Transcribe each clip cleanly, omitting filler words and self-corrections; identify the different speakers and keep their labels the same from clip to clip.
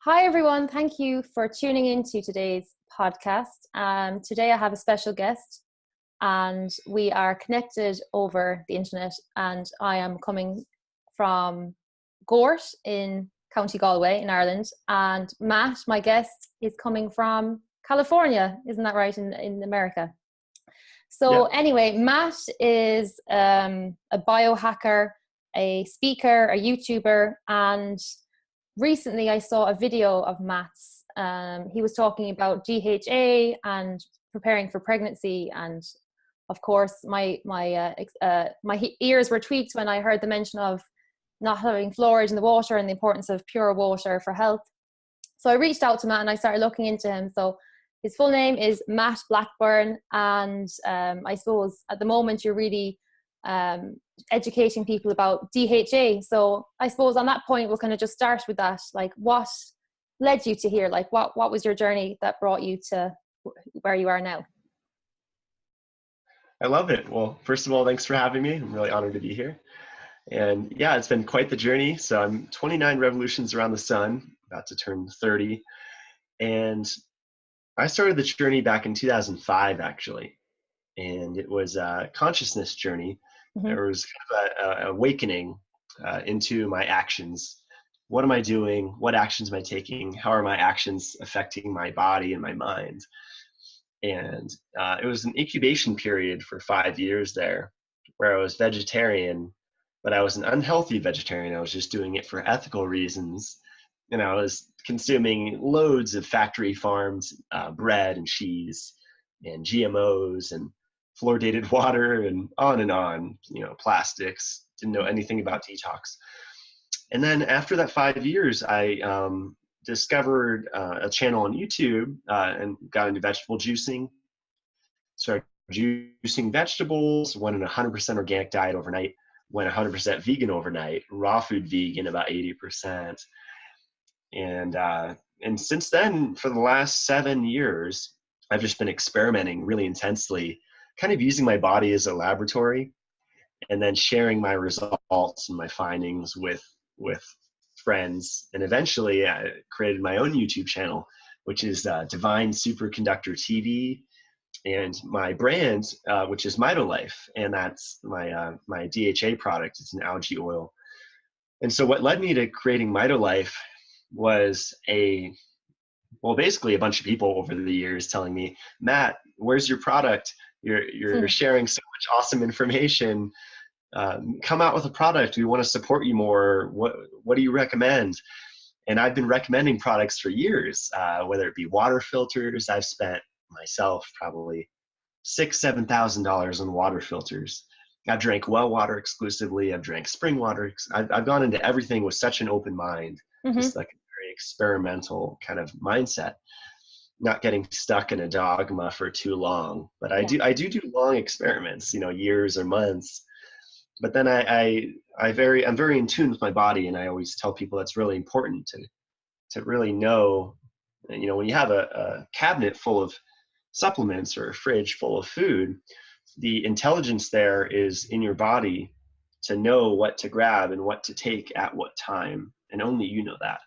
Speaker 1: Hi, everyone. Thank you for tuning into today's podcast. Today I have a special guest and we are connected over the internet, and I am coming from Gort in County Galway in Ireland, and Matt, my guest, is coming from California. Isn't that right, in America? So
Speaker 2: Yeah.
Speaker 1: anyway, Matt is a biohacker, a speaker, a YouTuber, and recently I saw a video of Matt's. He was talking about DHA and preparing for pregnancy, and of course my ears were tweaked when I heard the mention of not having fluoride in the water and the importance of pure water for health. So I reached out to Matt and I started looking into him. So his full name is Matt Blackburn, and I suppose at the moment you're really educating people about DHA. So I suppose on that point we'll kind of just start with that. Like, what led you to here? Like, what was your journey that brought you to where you are now?
Speaker 2: I love it. Well, first of all, thanks for having me. I'm really honored to be here. And yeah, it's been quite the journey. So I'm 29 revolutions around the sun, about to turn 30. And I started the journey back in 2005, actually. And it was a consciousness journey.
Speaker 1: Mm-hmm.
Speaker 2: There was kind of an awakening into my actions. What am I doing? What actions am I taking? How are my actions affecting my body and my mind? And it was an incubation period for 5 years there, where I was vegetarian, but I was an unhealthy vegetarian. I was just doing it for ethical reasons. And I was consuming loads of factory farmed bread and cheese and GMOs and fluoridated water and on, plastics. Didn't know anything about detox. And then after that 5 years, I discovered a channel on YouTube and got into vegetable juicing. Started juicing vegetables, went on a 100% organic diet overnight, went 100% vegan overnight, raw food vegan about 80%. And since then, for the last 7 years, I've just been experimenting really intensely, kind of using my body as a laboratory, and then sharing my results and my findings with friends. And eventually I created my own YouTube channel, which is Divine Superconductor TV, and my brand, which is MitoLife, and that's my DHA product. It's an algae oil. And so what led me to creating MitoLife was basically a bunch of people over the years telling me, Matt, where's your product? You're sharing so much awesome information. Come out with a product. We want to support you more. What do you recommend? And I've been recommending products for years, whether it be water filters. I've spent myself probably $6,000-$7,000 on water filters. I've drank well water exclusively. I've drank spring water. I've gone into everything with such an open mind, just like a very experimental kind of mindset, not getting stuck in a dogma for too long. But I do long experiments, years or months. But then I'm very in tune with my body, and I always tell people that's really important to really know. When you have a cabinet full of supplements or a fridge full of food, the intelligence there is in your body to know what to grab and what to take at what time, and only you know that.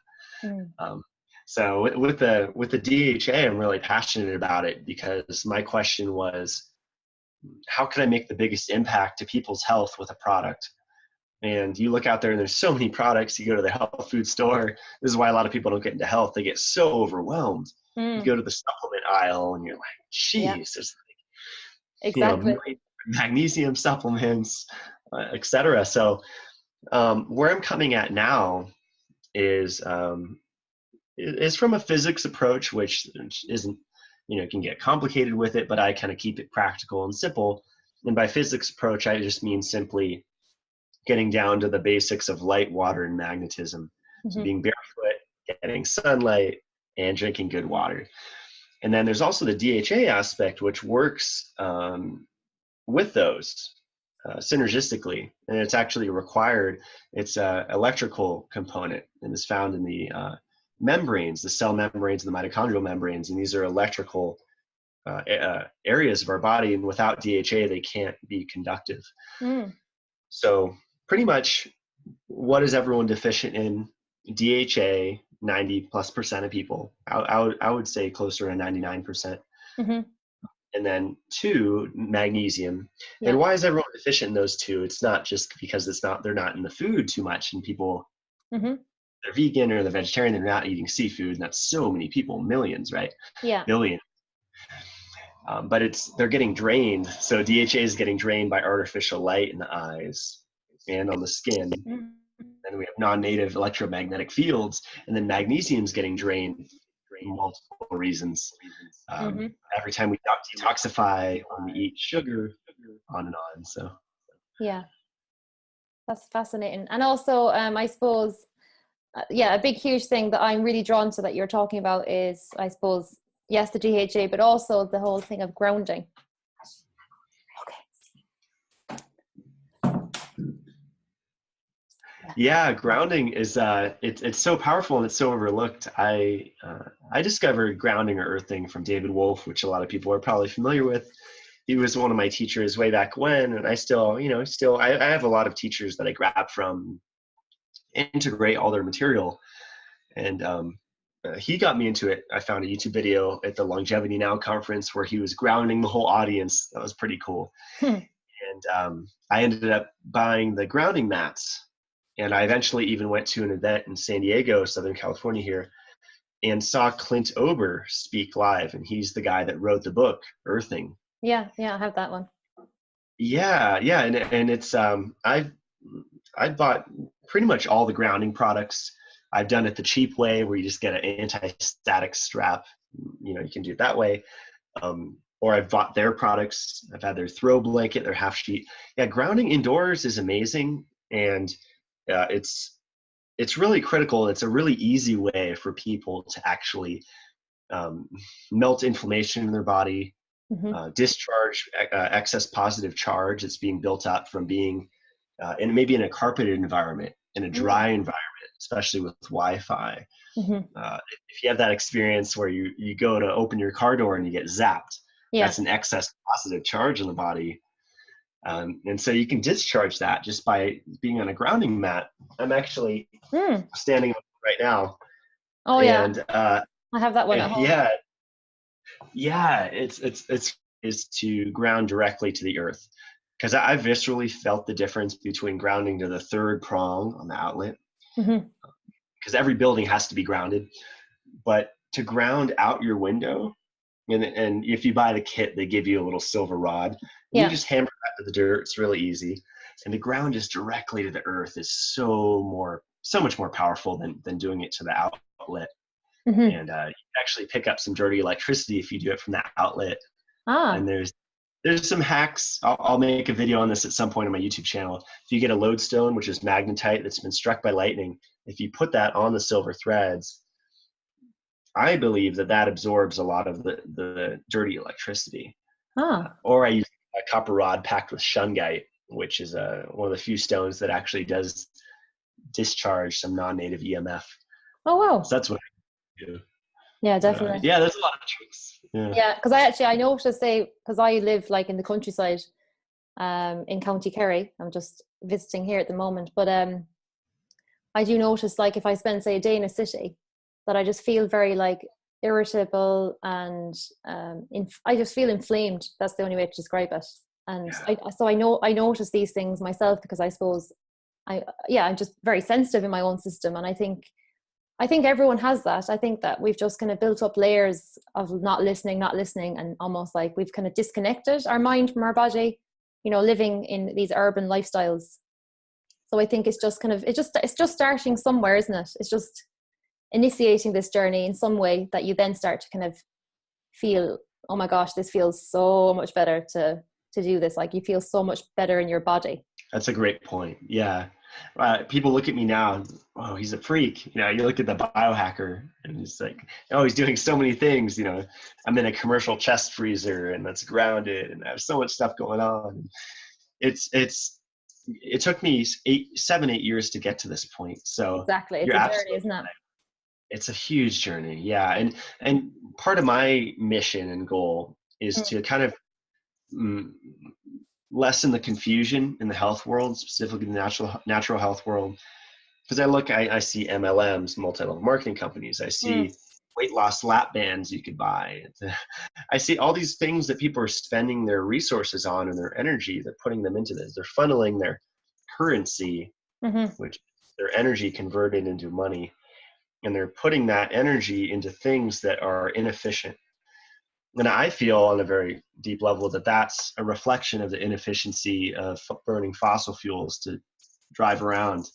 Speaker 2: So with the DHA, I'm really passionate about it because my question was, how can I make the biggest impact to people's health with a product? And you look out there and there's so many products. You go to the health food store. This is why a lot of people don't get into health. They get so overwhelmed. You go to the supplement aisle and you're like, geez, there's
Speaker 1: exactly.
Speaker 2: Magnesium supplements, etc. So where I'm coming at now is from a physics approach, which isn't, can get complicated with it, but I kind of keep it practical and simple. And by physics approach, I just mean simply getting down to the basics of light, water, and magnetism. So being barefoot, getting sunlight, and drinking good water. And then there's also the DHA aspect, which works with those synergistically. And it's actually required. It's an electrical component and is found in the membranes, the cell membranes and the mitochondrial membranes. And these are electrical areas of our body. And without DHA, they can't be conductive. So pretty much what is everyone deficient in? DHA, 90+% of people. I would say closer to 99%.
Speaker 1: Mm-hmm.
Speaker 2: And then 2, magnesium.
Speaker 1: Yeah.
Speaker 2: And why is everyone deficient in those 2? It's not just because they're not in the food too much, and people,
Speaker 1: Mm-hmm.
Speaker 2: they're vegan or they're vegetarian, they're not eating seafood, and that's so many people, millions, right?
Speaker 1: Yeah.
Speaker 2: Billion. But they're getting drained. So DHA is getting drained by artificial light in the eyes and on the skin.
Speaker 1: Mm-hmm.
Speaker 2: And we have non-native electromagnetic fields, and then magnesium is getting drained for multiple reasons.
Speaker 1: Mm-hmm.
Speaker 2: Every time we detoxify, when we eat sugar, on and on. So
Speaker 1: Yeah, that's fascinating. And also, I suppose, a big, huge thing that I'm really drawn to that you're talking about is, I suppose, yes, the DHA, but also the whole thing of grounding.
Speaker 2: yeah, grounding is it's so powerful and it's so overlooked. I discovered grounding or earthing from David Wolf, which a lot of people are probably familiar with. He was one of my teachers way back when, and I still, I have a lot of teachers that I grab from, integrate all their material. And he got me into it. I found a YouTube video at the Longevity Now conference where he was grounding the whole audience. That was pretty cool. And I ended up buying the grounding mats. And I eventually even went to an event in San Diego, Southern California here, and saw Clint Ober speak live. And he's the guy that wrote the book, Earthing.
Speaker 1: Yeah, I have that one.
Speaker 2: Yeah. And it's, I've bought pretty much all the grounding products. I've done it the cheap way where you just get an anti-static strap. You can do it that way. Or I've bought their products. I've had their throw blanket, their half sheet. Yeah, grounding indoors is amazing. And it's really critical. It's a really easy way for people to actually melt inflammation in their body,
Speaker 1: Mm-hmm.
Speaker 2: discharge excess positive charge that's being built up from being and maybe in a carpeted environment, in a dry environment, especially with Wi-Fi.
Speaker 1: Mm-hmm.
Speaker 2: If you have that experience where you go to open your car door and you get zapped, that's an excess positive charge in the body. And so you can discharge that just by being on a grounding mat. I'm actually standing on it right now.
Speaker 1: Oh,
Speaker 2: and,
Speaker 1: I have that one at home.
Speaker 2: Yeah, it's to ground directly to the earth. Because I viscerally felt the difference between grounding to the third prong on the outlet, because every building has to be grounded, but to ground out your window, and if you buy the kit, they give you a little silver rod, and you just hammer that to the dirt. It's really easy, and the ground just directly to the earth is so much more powerful than doing it to the outlet. And you can actually pick up some dirty electricity if you do it from that outlet. And there's some hacks. I'll make a video on this at some point on my YouTube channel. If you get a lodestone, which is magnetite that's been struck by lightning, if you put that on the silver threads, I believe that absorbs a lot of the dirty electricity. Or I use a copper rod packed with shungite, which is one of the few stones that actually does discharge some non-native EMF.
Speaker 1: Oh, wow.
Speaker 2: So that's what I do.
Speaker 1: Yeah, definitely.
Speaker 2: Yeah, there's a lot of tricks.
Speaker 1: Yeah, because I noticed, because I live like in the countryside, in County Kerry. I'm just visiting here at the moment, but I do notice, like, if I spend, say, a day in a city, that I just feel very like irritable, and I just feel inflamed. That's the only way to describe it. And I notice these things myself, because I suppose I'm just very sensitive in my own system, and I think everyone has that. I think that we've just kind of built up layers of not listening, and almost like we've kind of disconnected our mind from our body, living in these urban lifestyles. So I think it's just starting somewhere, isn't it? It's just initiating this journey in some way that you then start to kind of feel, oh my gosh, this feels so much better to do this. Like, you feel so much better in your body.
Speaker 2: That's a great point. Yeah. People look at me now, oh, he's a freak. You look at the biohacker and it's like, oh, he's doing so many things. I'm in a commercial chest freezer and that's grounded and I have so much stuff going on. It took me 7-8 years to get to this point. So
Speaker 1: exactly, it's a journey, isn't it?
Speaker 2: It's a huge journey. Yeah. And part of my mission and goal is to kind of lessen the confusion in the health world, specifically the natural health world, because I see MLMs, multi-level marketing companies. I
Speaker 1: Mm.
Speaker 2: see weight loss lap bands you could buy. I see all these things that people are spending their resources on and their energy. They're putting them into this. They're funneling their currency,
Speaker 1: Mm-hmm.
Speaker 2: which their energy converted into money, and they're putting that energy into things that are inefficient. And I feel on a very deep level that that's a reflection of the inefficiency of burning fossil fuels to drive around,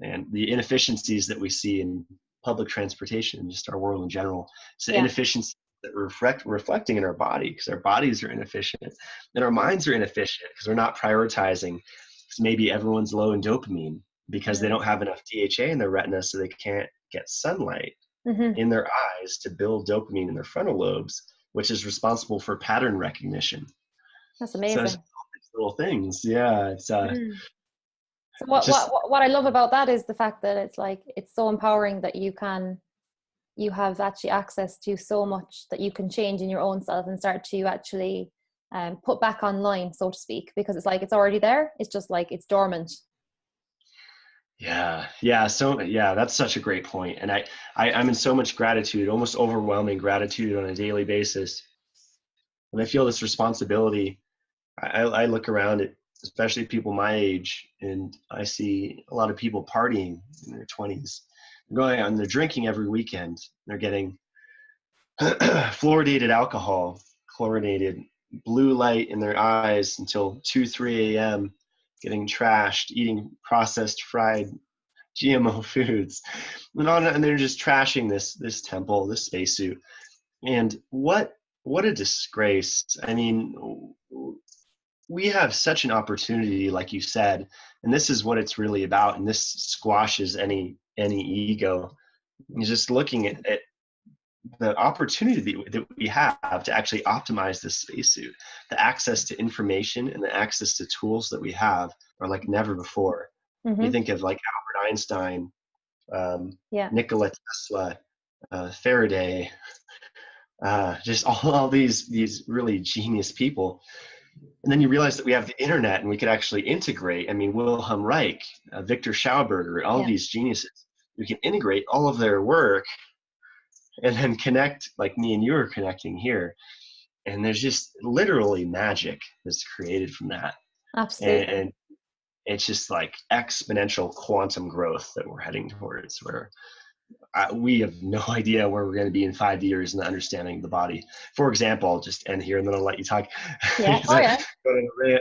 Speaker 2: and the inefficiencies that we see in public transportation and just our world in general. It's the
Speaker 1: Yeah.
Speaker 2: inefficiencies that we're reflecting in our body, because our bodies are inefficient and our minds are inefficient because we're not prioritizing. Because maybe everyone's low in dopamine because they
Speaker 1: Mm.
Speaker 2: don't have enough DHA in their retina, so they can't get sunlight
Speaker 1: Mm-hmm.
Speaker 2: in their eyes to build dopamine in their frontal lobes, which is responsible for pattern recognition.
Speaker 1: That's
Speaker 2: So it's
Speaker 1: amazing.
Speaker 2: all these little things. Yeah,
Speaker 1: Mm. So
Speaker 2: it's just
Speaker 1: what I love about that is the fact that it's like, it's so empowering that you have actually access to so much that you can change in your own self and start to actually put back online, so to speak, because it's like, it's already there. It's just like, it's dormant.
Speaker 2: yeah. So yeah, that's such a great point. And I'm in so much gratitude, almost overwhelming gratitude on a daily basis. And I feel this responsibility. I look around at especially people my age, and I see a lot of people partying in their 20s. They're going out and they're drinking every weekend. They're getting fluoridated alcohol, chlorinated blue light in their eyes until 2, 3 a.m., getting trashed, eating processed fried GMO foods, and they're just trashing this temple, this spacesuit. And what a disgrace. I mean, we have such an opportunity, like you said, and this is what it's really about. And this squashes any ego. You're just looking at the opportunity that we have to actually optimize this spacesuit. The access to information and the access to tools that we have are like never before. You
Speaker 1: Mm-hmm.
Speaker 2: think of like Albert Einstein,
Speaker 1: Yeah.
Speaker 2: Nikola Tesla, Faraday, just all these really genius people. And then you realize that we have the internet and we could actually integrate. I mean, Wilhelm Reich, Victor Schauberger, all
Speaker 1: Yeah.
Speaker 2: these geniuses. We can integrate all of their work and then connect like me and you are connecting here. And there's just literally magic that's created from that.
Speaker 1: Absolutely.
Speaker 2: And it's just like exponential quantum growth that we're heading towards, where we have no idea where we're going to be in 5 years in the understanding of the body. For example, I'll just end here and then I'll let you talk.
Speaker 1: Yeah. Oh yeah.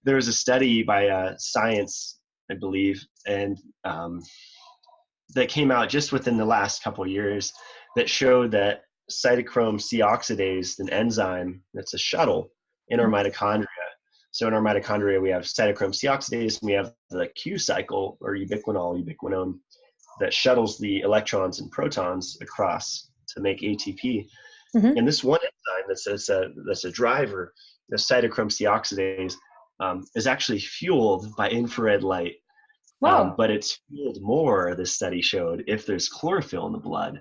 Speaker 2: There was a study by Science, I believe, and that came out just within the last couple of years that showed that cytochrome C oxidase, an enzyme that's a shuttle in our
Speaker 1: Mm-hmm.
Speaker 2: mitochondria. So in our mitochondria, we have cytochrome C oxidase, and we have the Q cycle, or ubiquinone, that shuttles the electrons and protons across to make ATP.
Speaker 1: Mm-hmm.
Speaker 2: And this one enzyme that's a driver, the cytochrome C oxidase, is actually fueled by infrared light.
Speaker 1: Wow.
Speaker 2: But it's fueled more, this study showed, if there's chlorophyll in the blood.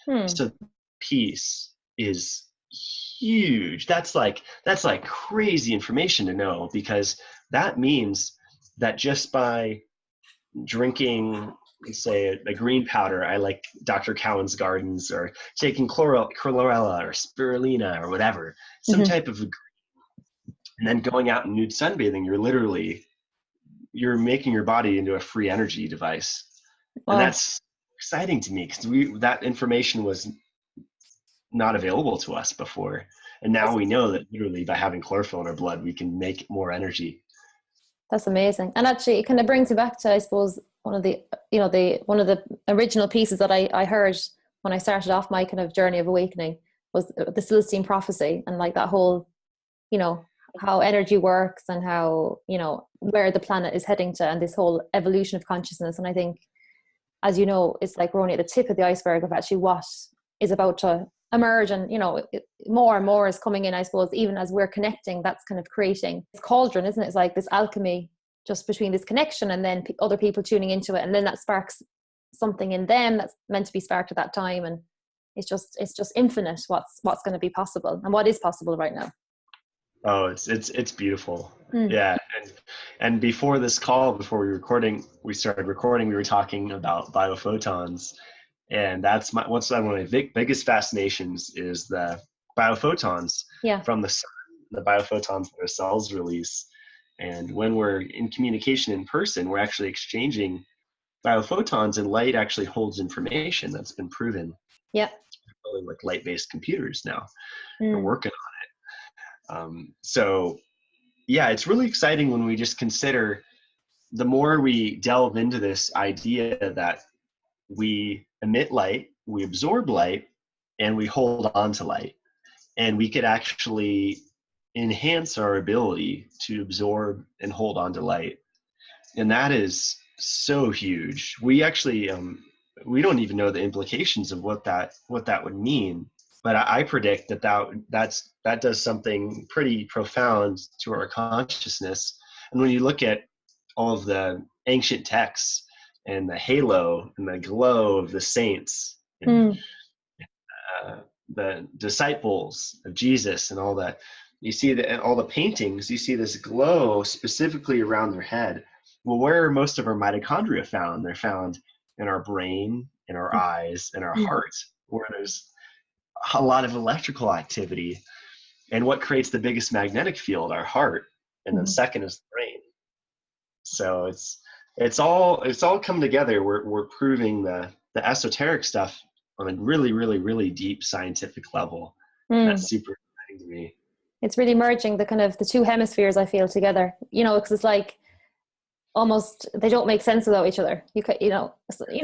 Speaker 1: Hmm.
Speaker 2: So piece is huge. That's like crazy information to know, because that means that just by drinking, say, a green powder, I like Dr. Cowan's Gardens, or taking chlorella or spirulina or whatever, some
Speaker 1: Mm-hmm.
Speaker 2: type of, and then going out and nude sunbathing, you're making your body into a free energy device. And
Speaker 1: Wow.
Speaker 2: that's exciting to me, because that information was not available to us before. And now
Speaker 1: That's,
Speaker 2: we know that literally by having chlorophyll in our blood, we can make more energy.
Speaker 1: that's amazing. And actually it kind of brings me back to, I suppose, one of the original pieces that I heard when I started off my kind of journey of awakening was the Celestine prophecy, and like that whole, how energy works and how, where the planet is heading to, and this whole evolution of consciousness. And I think, as you know, it's like we're only at the tip of the iceberg of actually what is about to emerge. And more and more is coming in, I suppose, even as we're connecting. That's kind of creating this cauldron, isn't it? It's like this alchemy just between this connection, and then other people tuning into it, and then that sparks something in them that's meant to be sparked at that time. And it's just infinite what's going to be possible, and what is possible right now.
Speaker 2: Oh, it's beautiful.
Speaker 1: Mm.
Speaker 2: Yeah. And before this call, before we started recording, we were talking about biophotons. And that's one of my biggest fascinations is the biophotons
Speaker 1: Yeah.
Speaker 2: from the sun, the biophotons that our cells release. And when we're in communication in person, we're actually exchanging biophotons, and light actually holds information. That's been proven.
Speaker 1: Yeah.
Speaker 2: Building like light-based computers now. They're
Speaker 1: Mm.
Speaker 2: working on it. So yeah, it's really exciting when we just consider, the more we delve into this idea that we emit light, we absorb light, and we hold on to light. And we could actually enhance our ability to absorb and hold on to light. And that is so huge. We actually, we don't even know the implications of what that would mean. But I predict that does something pretty profound to our consciousness. And when you look at all of the ancient texts and the halo and the glow of the saints and
Speaker 1: Mm.
Speaker 2: the disciples of Jesus and all that, you see that in all the paintings, you see this glow specifically around their head. Well, where are most of our mitochondria found? They're found in our brain, in our eyes, in our
Speaker 1: Mm.
Speaker 2: heart, where there's a lot of electrical activity. And what creates the biggest magnetic field? Our heart. And then
Speaker 1: Mm.
Speaker 2: second is the brain. So it's all come together. We're proving the esoteric stuff on a really, really, really deep scientific level. And
Speaker 1: Mm.
Speaker 2: that's super exciting to me.
Speaker 1: It's really merging the kind of the two hemispheres, I feel, together, because it's like almost they don't make sense without each other.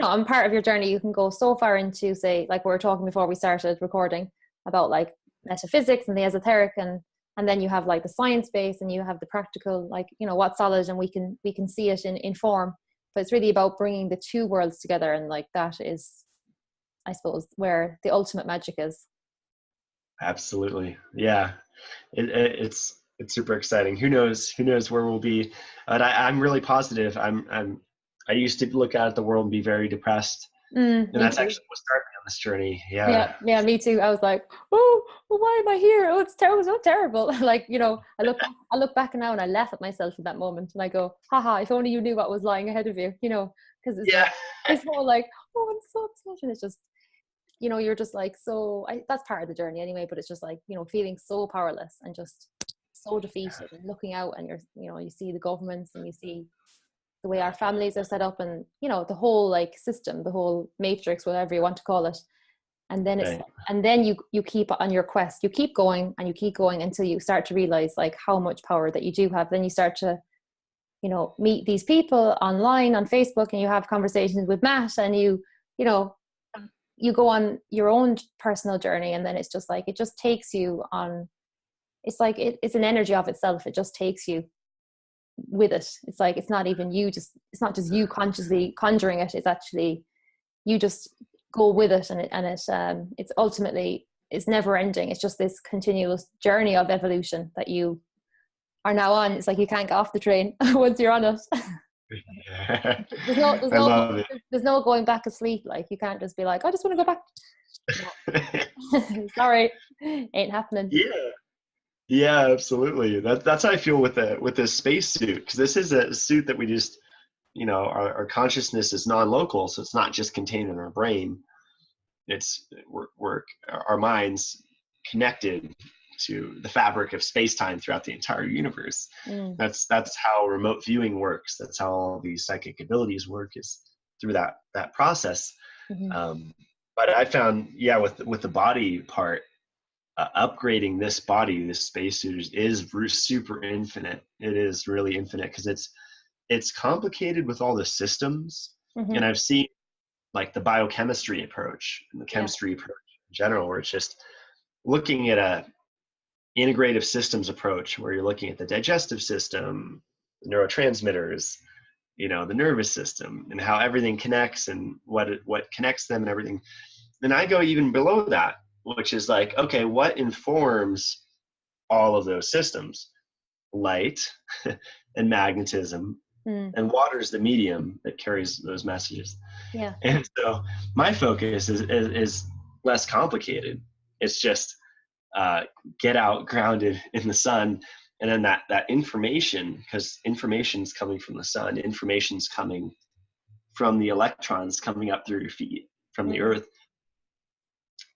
Speaker 1: On part of your journey, you can go so far into, say, like we were talking before we started recording about like metaphysics and the esoteric, and then you have like the science base, and you have the practical, like what's solid, and we can see it in form. But it's really about bringing the two worlds together, and like that is, I suppose, where the ultimate magic is.
Speaker 2: Absolutely. Yeah. It's super exciting. Who knows where we'll be. But I'm really positive. I used to look out at the world and be very depressed. And
Speaker 1: Me
Speaker 2: that's
Speaker 1: too.
Speaker 2: actually what started me on this journey.
Speaker 1: Yeah,
Speaker 2: Yeah.
Speaker 1: yeah, me too. I was like, oh, well, why am I here? Oh, it's terrible, so terrible. Like, I look back now and I laugh at myself in that moment, and I go, haha, if only you knew what was lying ahead of you, because it's like
Speaker 2: Yeah.
Speaker 1: this whole like, oh, I'm so upset, and it's just, you're just like, that's part of the journey anyway, but it's just like, feeling so powerless and just so defeated, and looking out, and you see the governments, and you see the way our families are set up, and the whole like system, the whole matrix, whatever you want to call it. And then
Speaker 2: Right.
Speaker 1: you keep on your quest, you keep going and you keep going until you start to realize like how much power that you do have. Then you start to meet these people online on Facebook, and you have conversations with Matt, and you know you go on your own personal journey, and then it's just like it just takes you on. It's like it's an energy of itself. It just takes you with it. It's like it's not even you, just it's not just you consciously conjuring it. It's actually you just go with it, and it's ultimately, it's never ending. It's just this continuous journey of evolution that you are now on. It's like you can't get off the train once you're on it.
Speaker 2: Yeah.
Speaker 1: there's no there's
Speaker 2: I
Speaker 1: no
Speaker 2: love it.
Speaker 1: there's no going back asleep. Like you can't just be like, I just want to go back. No. Sorry, ain't happening.
Speaker 2: Yeah. Yeah, absolutely. That's how I feel with the space suit, because this is a suit that we just, our consciousness is non-local, so it's not just contained in our brain. It's we're our minds connected to the fabric of space-time throughout the entire universe.
Speaker 1: Mm.
Speaker 2: That's how remote viewing works. That's how all these psychic abilities work, is through that process.
Speaker 1: Mm-hmm.
Speaker 2: But I found, yeah, with the body part, upgrading this body, this spacesuit is super infinite. It is really infinite, because it's complicated with all the systems.
Speaker 1: Mm-hmm.
Speaker 2: And I've seen like the biochemistry approach and the
Speaker 1: Yeah.
Speaker 2: chemistry approach in general, where it's just looking at a integrative systems approach, where you're looking at the digestive system, the neurotransmitters, the nervous system, and how everything connects, and what connects them and everything. And I go even below that, which is like, okay, what informs all of those systems? Light and magnetism,
Speaker 1: Mm.
Speaker 2: and water is the medium that carries those messages.
Speaker 1: Yeah.
Speaker 2: And so my focus is less complicated. It's just get out grounded in the sun. And then that information, because information's coming from the sun, information's coming from the electrons coming up through your feet from the earth.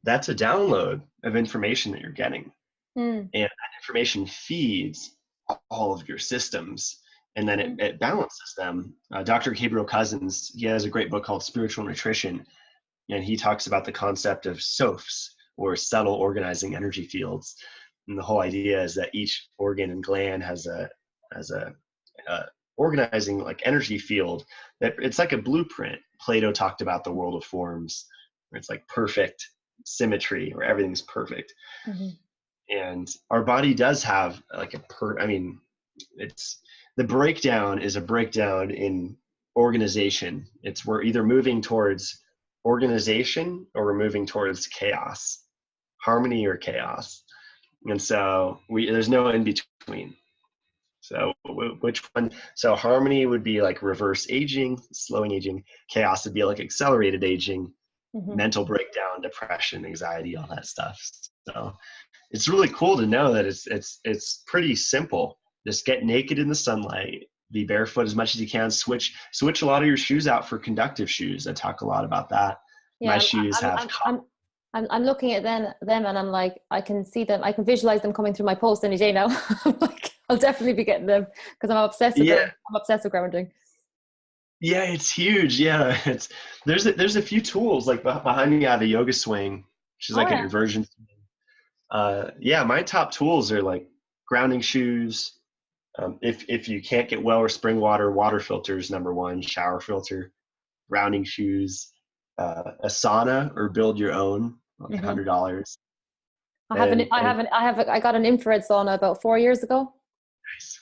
Speaker 2: That's a download of information that you're getting. And that information feeds all of your systems, and then it balances them. Dr. Gabriel Cousins, he has a great book called Spiritual Nutrition, and he talks about the concept of SOFs, or subtle organizing energy fields. And the whole idea is that each organ and gland has a organizing like energy field, that it's like a blueprint. Plato talked about the world of forms, where it's like perfect symmetry, where everything's perfect. And our body does have like it's the breakdown is a breakdown in organization. We're either moving towards organization or we're moving towards chaos, harmony or chaos. And so there's no in between. So which one? So harmony would be like reverse aging, slowing aging. Chaos would be like accelerated aging, mental breakdown, depression, anxiety, all that stuff. So it's really cool to know that it's pretty simple. Just get naked in the sunlight, be barefoot as much as you can, switch a lot of your shoes out for conductive shoes. I talk a lot about that.
Speaker 1: Yeah,
Speaker 2: my shoes
Speaker 1: I'm looking at them and I'm like, I can see them, I can visualize them coming through my post any day now. I'm like, I'll definitely be getting them because I'm obsessed with grounding.
Speaker 2: Yeah, it's huge. Yeah, there's a few tools like behind me. I have a yoga swing, which is like an inversion. My top tools are like grounding shoes. If you can't get well or spring water filters, number one, shower filter, grounding shoes, a sauna or build your own, like $100.
Speaker 1: I got an infrared sauna about 4 years ago.
Speaker 2: Nice.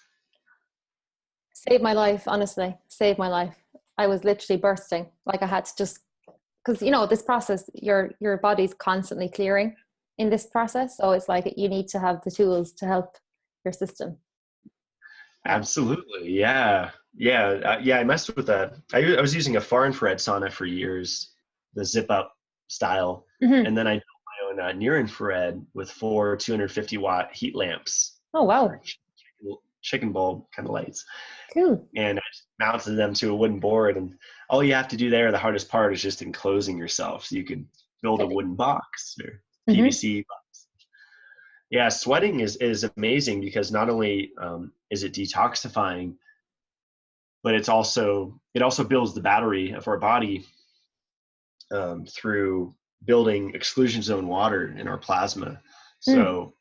Speaker 1: Saved my life, honestly. Saved my life. I was literally bursting. Like I had to just, because this process, your body's constantly clearing in this process. So it's like you need to have the tools to help your system.
Speaker 2: Absolutely. Yeah. I messed with that. I was using a far infrared sauna for years, the zip up style. And then I built my own near infrared with 4 250 watt heat lamps.
Speaker 1: Oh, wow.
Speaker 2: Chicken bulb kind of lights.
Speaker 1: Cool.
Speaker 2: And I just mounted them to a wooden board, and all you have to do there, the hardest part, is just enclosing yourself. So you can build a wooden box or PVC box. Yeah, sweating is amazing because not only is it detoxifying, but it also builds the battery of our body through building exclusion zone water in our plasma. So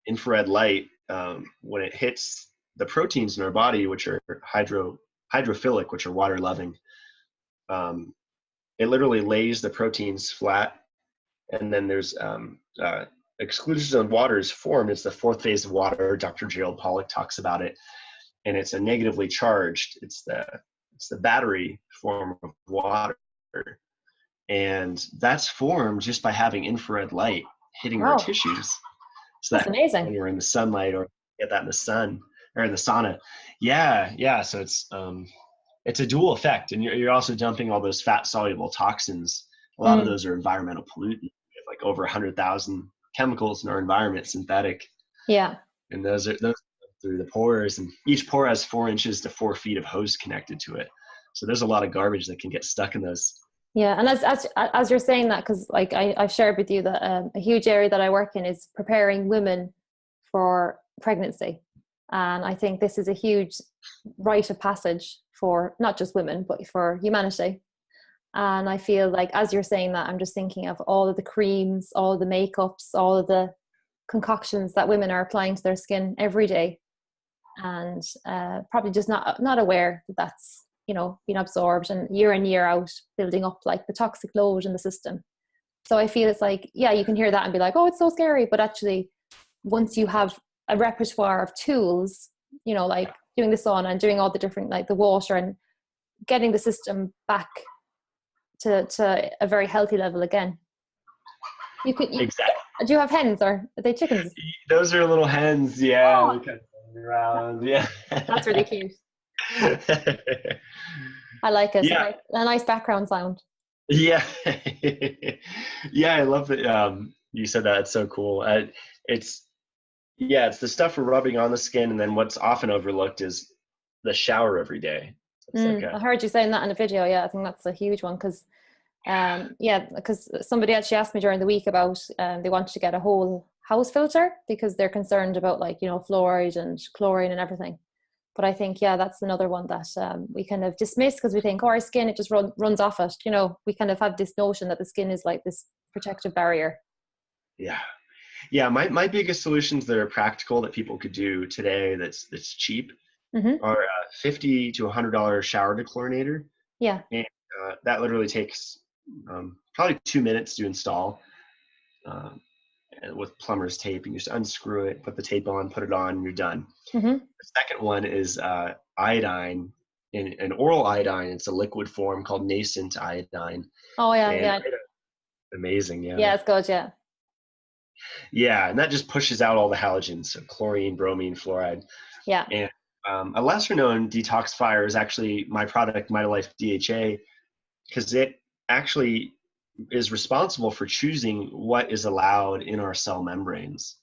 Speaker 2: infrared light, when it hits the proteins in our body, which are hydrophilic, which are water loving, it literally lays the proteins flat, and then there's exclusion zone water is formed. It's the fourth phase of water. Dr. Gerald Pollack talks about it, and it's a negatively charged. It's the battery form of water, and that's formed just by having infrared light hitting our tissues. So
Speaker 1: that's amazing.
Speaker 2: When you're in the sunlight or get that in the sun or in the sauna, yeah. So it's a dual effect, and you're also dumping all those fat soluble toxins. A lot of those are environmental pollutants. We have like over 100,000 chemicals in our environment, synthetic.
Speaker 1: Yeah.
Speaker 2: And those through the pores, and each pore has 4 inches to 4 feet of hose connected to it. So there's a lot of garbage that can get stuck in those.
Speaker 1: Yeah, and as you're saying that, because like I've shared with you that a huge area that I work in is preparing women for pregnancy, and I think this is a huge rite of passage for not just women but for humanity. And I feel like as you're saying that, I'm just thinking of all of the creams, all of the makeups, all of the concoctions that women are applying to their skin every day, and probably just not aware that that's being absorbed and year in, year out, building up like the toxic load in the system. So I feel it's like, yeah, you can hear that and be like, oh, it's so scary. But actually, once you have a repertoire of tools, like doing the sauna and doing all the different, like the water and getting the system back to a very healthy level again. Exactly. Do you have hens or are they chickens?
Speaker 2: Those are little hens. Yeah. Oh. Kind of around. Yeah.
Speaker 1: That's really cute. I like it. Yeah. A nice background sound.
Speaker 2: Yeah. Yeah, I love that. You said that. It's so cool. It's, yeah, it's the stuff we're rubbing on the skin. And then what's often overlooked is the shower every day. It's like
Speaker 1: I heard you saying that in a video. Yeah, I think that's a huge one because because somebody actually asked me during the week about they wanted to get a whole house filter because they're concerned about like, you know, fluoride and chlorine and everything. But I think, yeah, that's another one that we kind of dismiss because we think, oh, our skin, it just runs off it. You know, we kind of have this notion that the skin is like this protective barrier.
Speaker 2: yeah. Yeah, my biggest solutions that are practical that people could do today that's cheap
Speaker 1: Mm-hmm.
Speaker 2: are $50 to $100 shower dechlorinator.
Speaker 1: Yeah.
Speaker 2: And that literally takes probably 2 minutes to install with plumber's tape. And you just unscrew it, put the tape on, put it on, and you're done.
Speaker 1: Mm-hmm.
Speaker 2: The second one is iodine, in an oral iodine. It's a liquid form called nascent iodine.
Speaker 1: Oh, yeah,
Speaker 2: And
Speaker 1: yeah.
Speaker 2: amazing, yeah.
Speaker 1: Yeah, it's good, yeah.
Speaker 2: Yeah, and that just pushes out all the halogens, so chlorine, bromine, fluoride.
Speaker 1: Yeah.
Speaker 2: And a lesser known detoxifier is actually my product, MitoLife DHA, because it actually is responsible for choosing what is allowed in our cell membranes.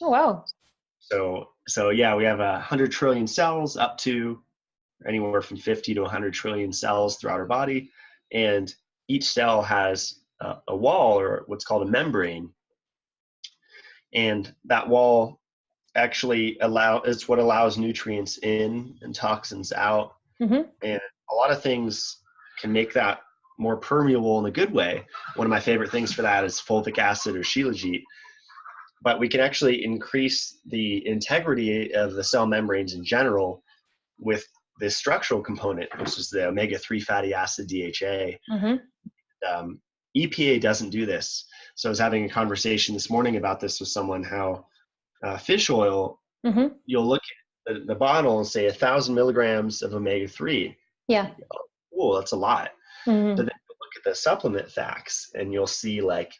Speaker 1: Oh, wow.
Speaker 2: So yeah, we have 100 trillion cells, up to anywhere from 50 to 100 trillion cells throughout our body. And each cell has a wall, or what's called a membrane. And that wall actually is what allows nutrients in and toxins out.
Speaker 1: Mm-hmm.
Speaker 2: And a lot of things can make that more permeable in a good way. One of my favorite things for that is fulvic acid or shilajit. But we can actually increase the integrity of the cell membranes in general with this structural component, which is the omega-3 fatty acid DHA.
Speaker 1: Mm-hmm.
Speaker 2: EPA doesn't do this. So I was having a conversation this morning about this with someone, how fish oil,
Speaker 1: Mm-hmm.
Speaker 2: you'll look at the bottle and say 1,000 milligrams of omega-3.
Speaker 1: Yeah.
Speaker 2: Oh, that's a lot.
Speaker 1: Mm-hmm.
Speaker 2: But then you look at the supplement facts and you'll see like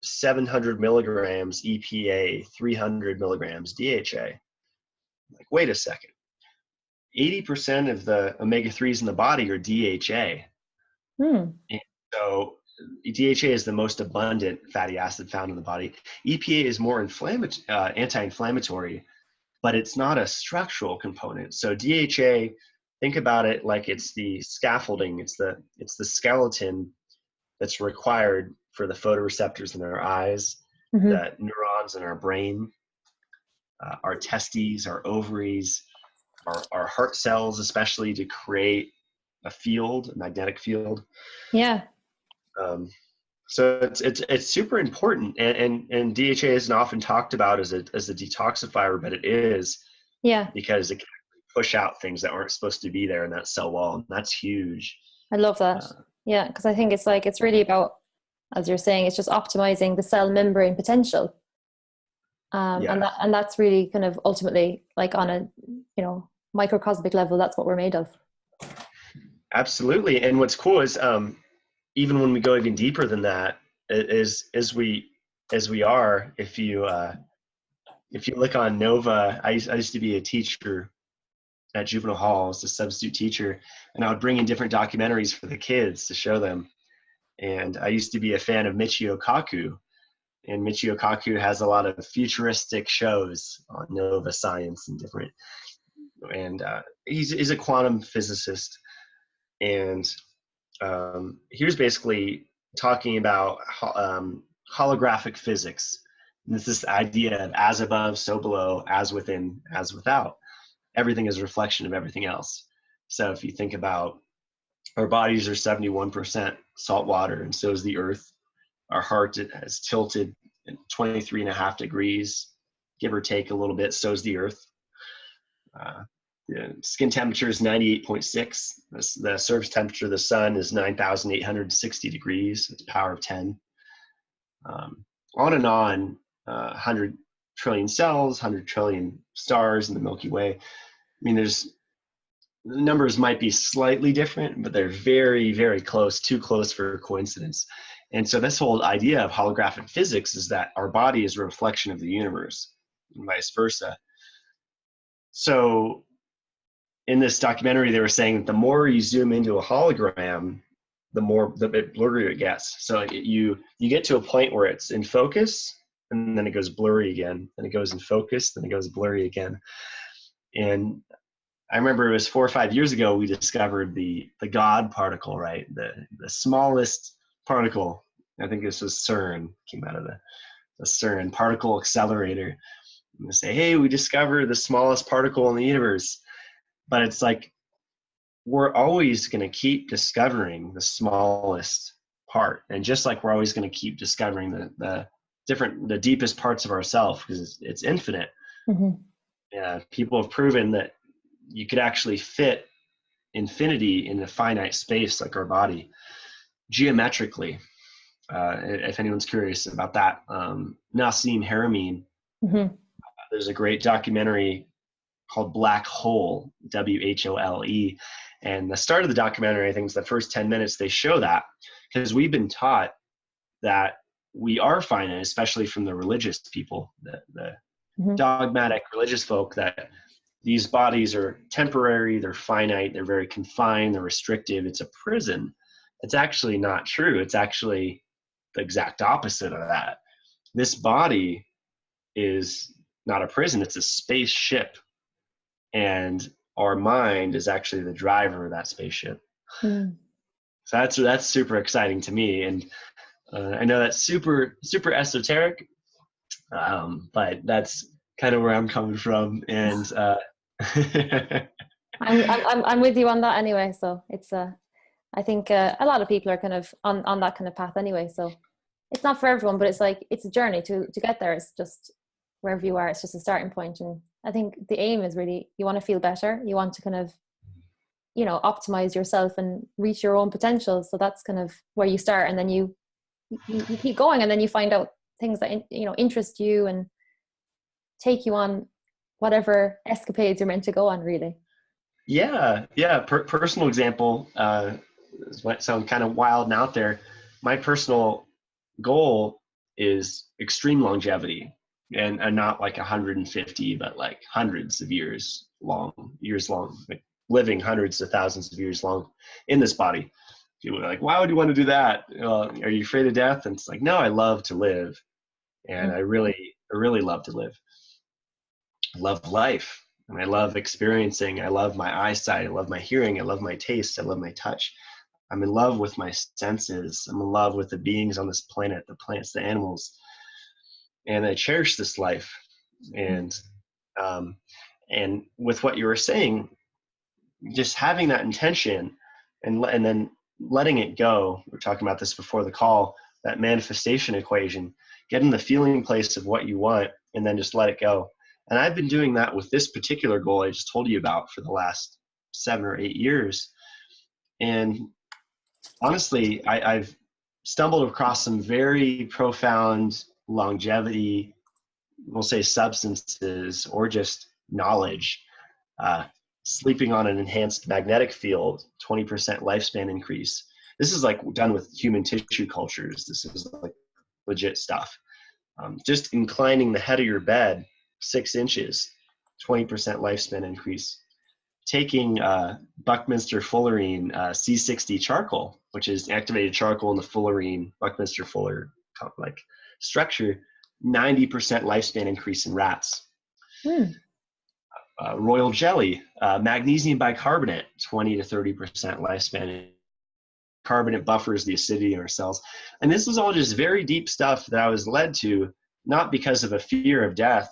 Speaker 2: 700 milligrams EPA, 300 milligrams DHA. Like, wait a second. 80% of the omega-3s in the body are DHA.
Speaker 1: Mm.
Speaker 2: And so DHA is the most abundant fatty acid found in the body. EPA is more anti-inflammatory, but it's not a structural component. So DHA, think about it like it's the scaffolding, it's the skeleton that's required for the photoreceptors in our eyes,
Speaker 1: Mm-hmm.
Speaker 2: the neurons in our brain, our testes, our ovaries, our heart cells, especially to create a magnetic field.
Speaker 1: Yeah.
Speaker 2: So it's super important, and DHA isn't often talked about as a detoxifier, but it is.
Speaker 1: Yeah.
Speaker 2: Because it can push out things that aren't supposed to be there in that cell wall, and that's huge.
Speaker 1: I love that. Yeah, because I think it's really about, as you're saying, it's just optimizing the cell membrane potential.
Speaker 2: Yeah.
Speaker 1: And that's really kind of ultimately, like on a, you know, microcosmic level, that's what we're made of.
Speaker 2: Absolutely. And what's cool is even when we go even deeper than that, is as we are, if you look on Nova, I used to be a teacher at juvenile hall as a substitute teacher, and I would bring in different documentaries for the kids to show them. And I used to be a fan of Michio Kaku, and Michio Kaku has a lot of futuristic shows on Nova Science and different, and he's a quantum physicist, and he was basically talking about holographic physics. And it's this idea of as above, so below, as within, as without. Everything is a reflection of everything else. So if you think about our bodies are 71% salt water, and so is the earth. Our heart has tilted 23.5 degrees, give or take a little bit, so is the earth. The skin temperature is 98.6. The surface temperature of the sun is 9,860 degrees. It's power of 10. On and on, 100 trillion cells, 100 trillion stars in the Milky Way. I mean, the numbers might be slightly different, but they're very, very close, too close for coincidence. And so this whole idea of holographic physics is that our body is a reflection of the universe, and vice versa. So in this documentary, they were saying that the more you zoom into a hologram, the bit blurrier it gets. So you get to a point where it's in focus, and then it goes blurry again, then it goes in focus, then it goes blurry again. And I remember it was 4 or 5 years ago we discovered the God particle, right? The smallest particle. I think this was CERN, came out of the CERN particle accelerator. And they say, hey, we discovered the smallest particle in the universe. But it's like, we're always going to keep discovering the smallest part. And just like we're always going to keep discovering the deepest parts of ourselves, because it's infinite.
Speaker 1: Mm-hmm.
Speaker 2: Yeah, people have proven that you could actually fit infinity in a finite space like our body geometrically. If anyone's curious about that, Nassim Haramein,
Speaker 1: Mm-hmm.
Speaker 2: there's a great documentary called Black Hole, WHOLE. And the start of the documentary, I think it's the first 10 minutes, they show that, because we've been taught that we are finite, especially from the religious people, the
Speaker 1: Mm-hmm.
Speaker 2: dogmatic religious folk, that these bodies are temporary, they're finite, they're very confined, they're restrictive, it's a prison. It's actually not true. It's actually the exact opposite of that. This body is not a prison, it's a spaceship. And our mind is actually the driver of that spaceship.
Speaker 1: Mm.
Speaker 2: So that's super exciting to me. And I know that's super esoteric, but that's kind of where I'm coming from. And
Speaker 1: I'm with you on that anyway. So it's I think a lot of people are kind of on that kind of path anyway. So it's not for everyone, but it's like it's a journey to get there. It's just wherever you are, it's just a starting point. And I think the aim is really, you want to feel better. You want to kind of, optimize yourself and reach your own potential. So that's kind of where you start, and then you keep going, and then you find out things that interest you and take you on whatever escapades you're meant to go on, really.
Speaker 2: Yeah. Personal example, this might sound kind of wild and out there. My personal goal is extreme longevity, and not like 150, but like hundreds of years long, like living hundreds of thousands of years long in this body. People are like, why would you want to do that? Are you afraid of death? And it's like, no, I love to live. And I really love to live. I love life. And I love experiencing. I love my eyesight. I love my hearing. I love my taste. I love my touch. I'm in love with my senses. I'm in love with the beings on this planet, the plants, the animals. And I cherish this life. And with what you were saying, just having that intention and then letting it go. We were talking about this before the call, that manifestation equation, get in the feeling place of what you want and then just let it go. And I've been doing that with this particular goal I just told you about for the last 7 or 8 years. And honestly, I've stumbled across some very profound longevity, we'll say substances or just knowledge. Sleeping on an enhanced magnetic field, 20% lifespan increase. This is like done with human tissue cultures. This is like legit stuff. Just inclining the head of your bed 6 inches, 20% lifespan increase. Taking Buckminster fullerene C60 charcoal, which is activated charcoal in the fullerene Buckminster Fuller like structure, 90% lifespan increase in rats. Royal jelly, magnesium bicarbonate, 20 to 30% lifespan. Carbonate buffers the acidity in our cells. And this was all just very deep stuff that I was led to, not because of a fear of death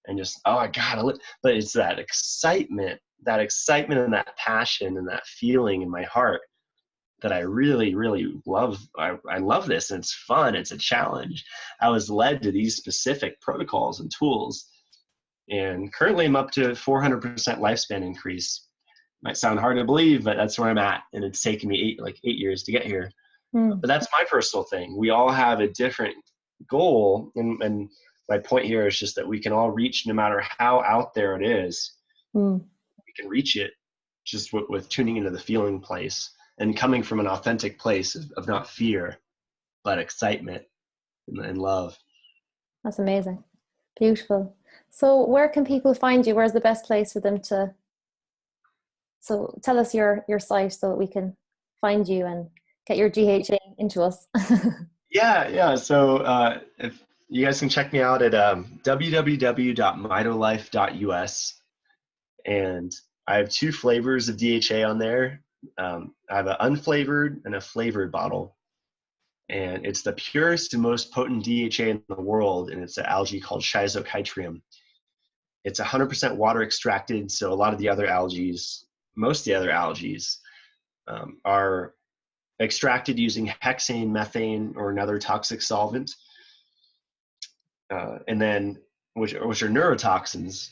Speaker 2: and just, oh, I gotta live, but it's that excitement and that passion and that feeling in my heart that I really, really love. I love this, and it's fun. It's a challenge. I was led to these specific protocols and tools. And currently I'm up to 400% lifespan increase. Might sound hard to believe, but that's where I'm at. And it's taken me 8 years to get here. But that's my personal thing. We all have a different goal. And my point here is just that we can all reach, no matter how out there it is, we can reach it just with tuning into the feeling place and coming from an authentic place of not fear, but excitement and love.
Speaker 1: That's amazing. Beautiful. So where can people find you? Where's the best place for them to? So tell us your site so that we can find you and get your GHA into us.
Speaker 2: Yeah. So if you guys can check me out at www.mitolife.us. And I have 2 flavors of DHA on there. I have an unflavored and a flavored bottle. And it's the purest and most potent DHA in the world, and it's an algae called Schizochytrium. It's 100% water extracted, so a lot of the other algae, most of the other algae, are extracted using hexane, methane, or another toxic solvent, and then which are neurotoxins.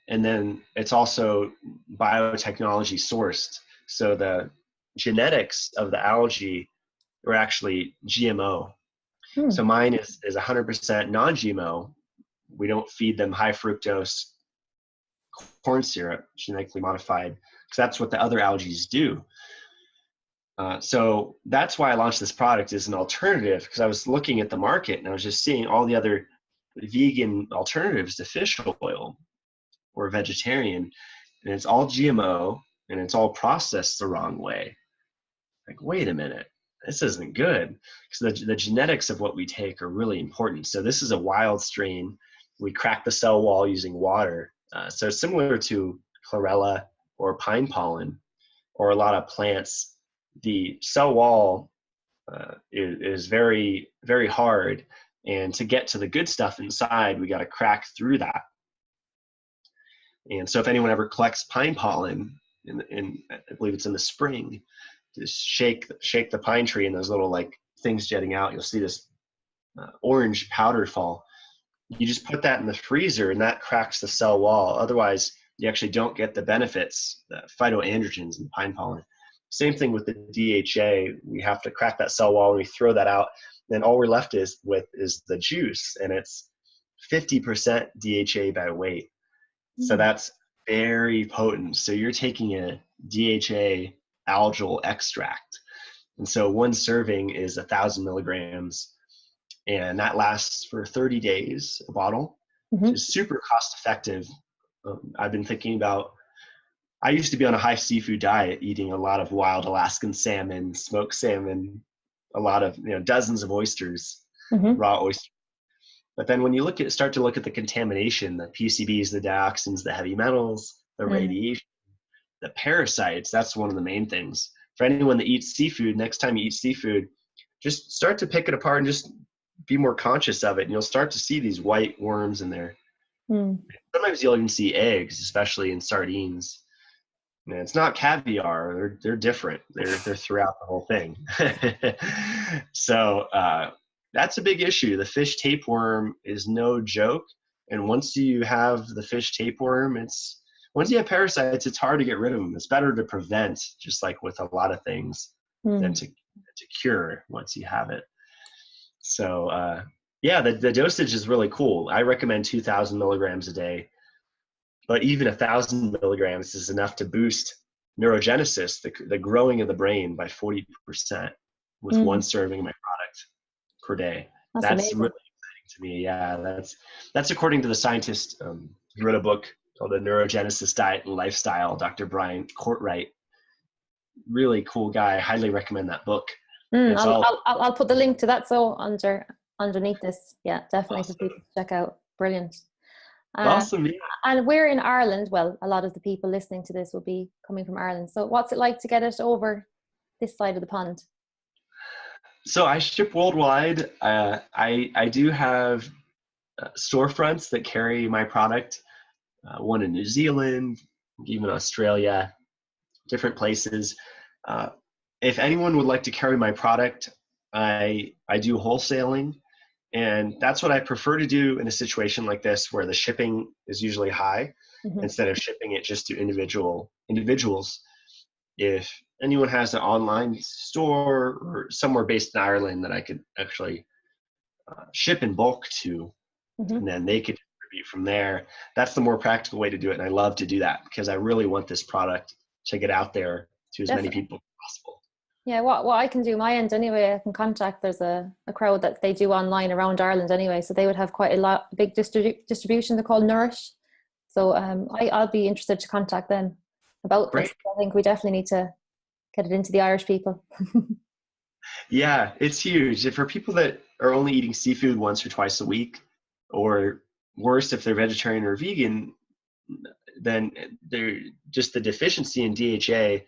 Speaker 2: And then it's also biotechnology sourced, so the genetics of the algae are actually GMO. So mine is 100% non-GMO. We don't feed them high fructose corn syrup, genetically modified, because that's what the other algae do. So that's why I launched this product as an alternative, because I was looking at the market and I was just seeing all the other vegan alternatives to fish oil or vegetarian, and it's all GMO and it's all processed the wrong way. Like, wait a minute, this isn't good. So the genetics of what we take are really important. So this is a wild strain. We crack the cell wall using water. So similar to chlorella or pine pollen or a lot of plants, the cell wall is very, very hard. And to get to the good stuff inside, we got to crack through that. And so if anyone ever collects pine pollen, in I believe it's in the spring, just shake the pine tree and those little like things jetting out, you'll see this orange powder fall. You just put that in the freezer and that cracks the cell wall. Otherwise, you actually don't get the benefits, the phytoandrogens in pine pollen. Same thing with the DHA. We have to crack that cell wall and we throw that out. Then all we're left with is the juice, and it's 50% DHA by weight. So that's very potent. So you're taking a DHA algal extract. And so one serving is 1,000 milligrams, and that lasts for 30 days, a bottle, which is super cost effective. I've been thinking about, I used to be on a high seafood diet, eating a lot of wild Alaskan salmon, smoked salmon, a lot of, dozens of oysters, raw oysters. But then when you start to look at the contamination, the PCBs, the dioxins, the heavy metals, the radiation, the parasites, that's one of the main things. For anyone that eats seafood, next time you eat seafood, just start to pick it apart and just be more conscious of it. And you'll start to see these white worms in there. Sometimes you'll even see eggs, especially in sardines. And it's not caviar. They're different. They're throughout the whole thing. So that's a big issue. The fish tapeworm is no joke. And once you have the fish tapeworm, once you have parasites, it's hard to get rid of them. It's better to prevent, just like with a lot of things, than to cure once you have it. So yeah, the dosage is really cool. I recommend 2,000 milligrams a day, but even 1,000 milligrams is enough to boost neurogenesis, the growing of the brain, by 40% with one serving of my product per day. That's really exciting to me. Yeah, that's according to the scientist who wrote a book called The Neurogenesis Diet and Lifestyle, Dr. Brian Courtwright. Really cool guy. I highly recommend that book.
Speaker 1: I'll put the link to that underneath this. Yeah, definitely for people to check out. Brilliant.
Speaker 2: Awesome. Yeah.
Speaker 1: And we're in Ireland. Well, a lot of the people listening to this will be coming from Ireland. So what's it like to get it over this side of the pond?
Speaker 2: So I ship worldwide. I do have storefronts that carry my product, one in New Zealand, even Australia, different places. If anyone would like to carry my product, I do wholesaling, and that's what I prefer to do in a situation like this, where the shipping is usually high, instead of shipping it just to individuals. If anyone has an online store or somewhere based in Ireland that I could actually ship in bulk to, and then they could distribute from there, that's the more practical way to do it. And I love to do that because I really want this product to get out there to as many people as possible. Yeah,
Speaker 1: what I can do my end anyway, I can contact, there's a crowd that they do online around Ireland anyway, so they would have quite a big distribution. They're called Nourish. So I'll be interested to contact them about this. I think we definitely need to get it into the Irish people.
Speaker 2: Yeah, it's huge. For people that are only eating seafood once or twice a week, or worse, if they're vegetarian or vegan, then they're just the deficiency in DHA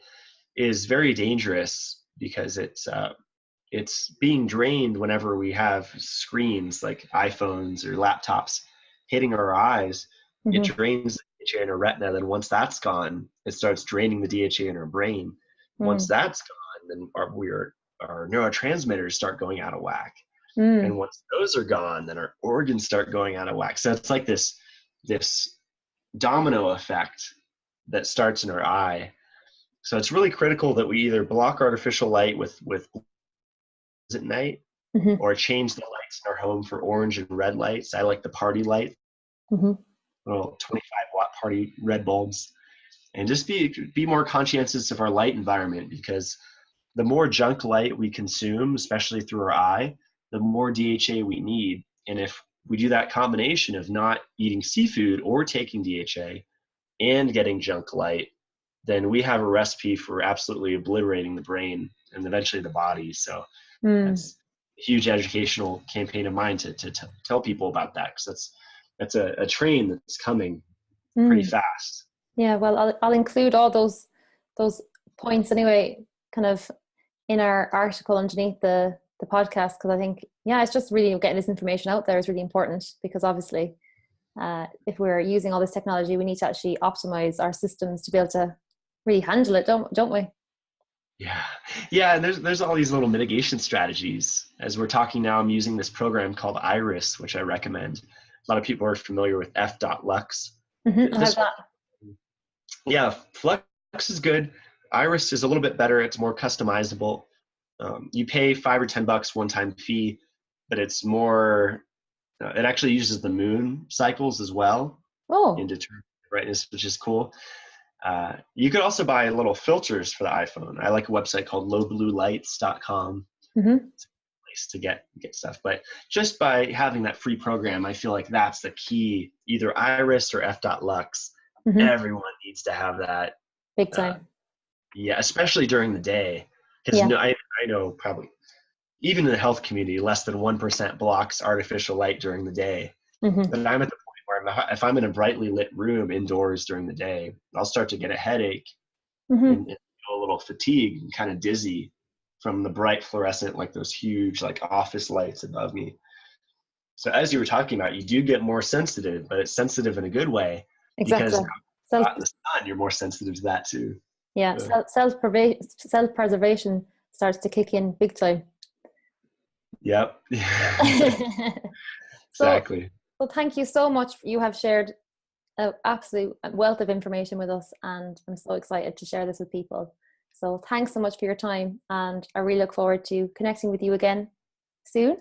Speaker 2: is very dangerous because it's being drained whenever we have screens like iPhones or laptops hitting our eyes. It
Speaker 1: Mm-hmm.
Speaker 2: drains the DHA in our retina. Then once that's gone, it starts draining the DHA in our brain. Once
Speaker 1: Mm.
Speaker 2: that's gone, then our neurotransmitters start going out of whack. And
Speaker 1: Mm.
Speaker 2: once those are gone, then our organs start going out of whack. So it's like this domino effect that starts in our eye. So it's really critical that we either block artificial light with at night,
Speaker 1: Mm-hmm.
Speaker 2: or change the lights in our home for orange and red lights. I like the party light,
Speaker 1: Mm-hmm.
Speaker 2: little 25-watt party red bulbs, and just be more conscientious of our light environment, because the more junk light we consume, especially through our eye, the more DHA we need. And if we do that combination of not eating seafood or taking DHA and getting junk light, then we have a recipe for absolutely obliterating the brain and eventually the body. So
Speaker 1: Mm.
Speaker 2: that's a huge educational campaign of mine to tell people about that, because that's a train that's coming pretty
Speaker 1: Mm.
Speaker 2: fast.
Speaker 1: Yeah, well, I'll include all those points anyway, kind of in our article underneath the podcast, because I think, yeah, it's just really getting this information out there is really important, because obviously if we're using all this technology, we need to actually optimize our systems to be able to really handle it, don't we?
Speaker 2: Yeah, and there's all these little mitigation strategies. As we're talking now, I'm using this program called Iris, which I recommend. A lot of people are familiar with F.Lux.
Speaker 1: Mm-hmm. I have
Speaker 2: This one,
Speaker 1: that.
Speaker 2: yeah, Flux is good. Iris is a little bit better. It's more customizable. You pay $5 or $10 one-time fee, but it's more. It actually uses the moon cycles as well in
Speaker 1: Oh.
Speaker 2: determining brightness, which is cool. You could also buy little filters for the iPhone. I like a website called lowbluelights.com.
Speaker 1: Mm-hmm.
Speaker 2: It's a place to get stuff. But just by having that free program, I feel like that's the key. Either Iris or F.Lux.
Speaker 1: Mm-hmm.
Speaker 2: Everyone needs to have that.
Speaker 1: Big
Speaker 2: Uh,
Speaker 1: time.
Speaker 2: yeah, especially during the day. Because
Speaker 1: Yeah.
Speaker 2: no, I know probably even in the health community, less than 1% blocks artificial light during the day.
Speaker 1: Mm-hmm.
Speaker 2: But I'm at the point where if I'm in a brightly lit room indoors during the day, I'll start to get a headache
Speaker 1: Mm-hmm.
Speaker 2: and feel a little fatigued and kind of dizzy from the bright fluorescent, like those huge like office lights above me. So as you were talking about, you do get more sensitive, but it's sensitive in a good way, because
Speaker 1: Exactly.
Speaker 2: if
Speaker 1: Self,
Speaker 2: you're out in the sun, you're more sensitive to that too.
Speaker 1: yeah,
Speaker 2: So,
Speaker 1: self preservation starts to kick in big time.
Speaker 2: yep.
Speaker 1: so
Speaker 2: Exactly.
Speaker 1: so thank you so much. You have shared an absolute wealth of information with us, and I'm so excited to share this with people. So thanks so much for your time, and I really look forward to connecting with you again soon.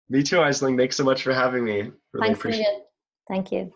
Speaker 2: Me too, Aisling. Thanks so much for having me. Really
Speaker 1: Thanks a
Speaker 2: appreciate it.
Speaker 1: million. Thank you.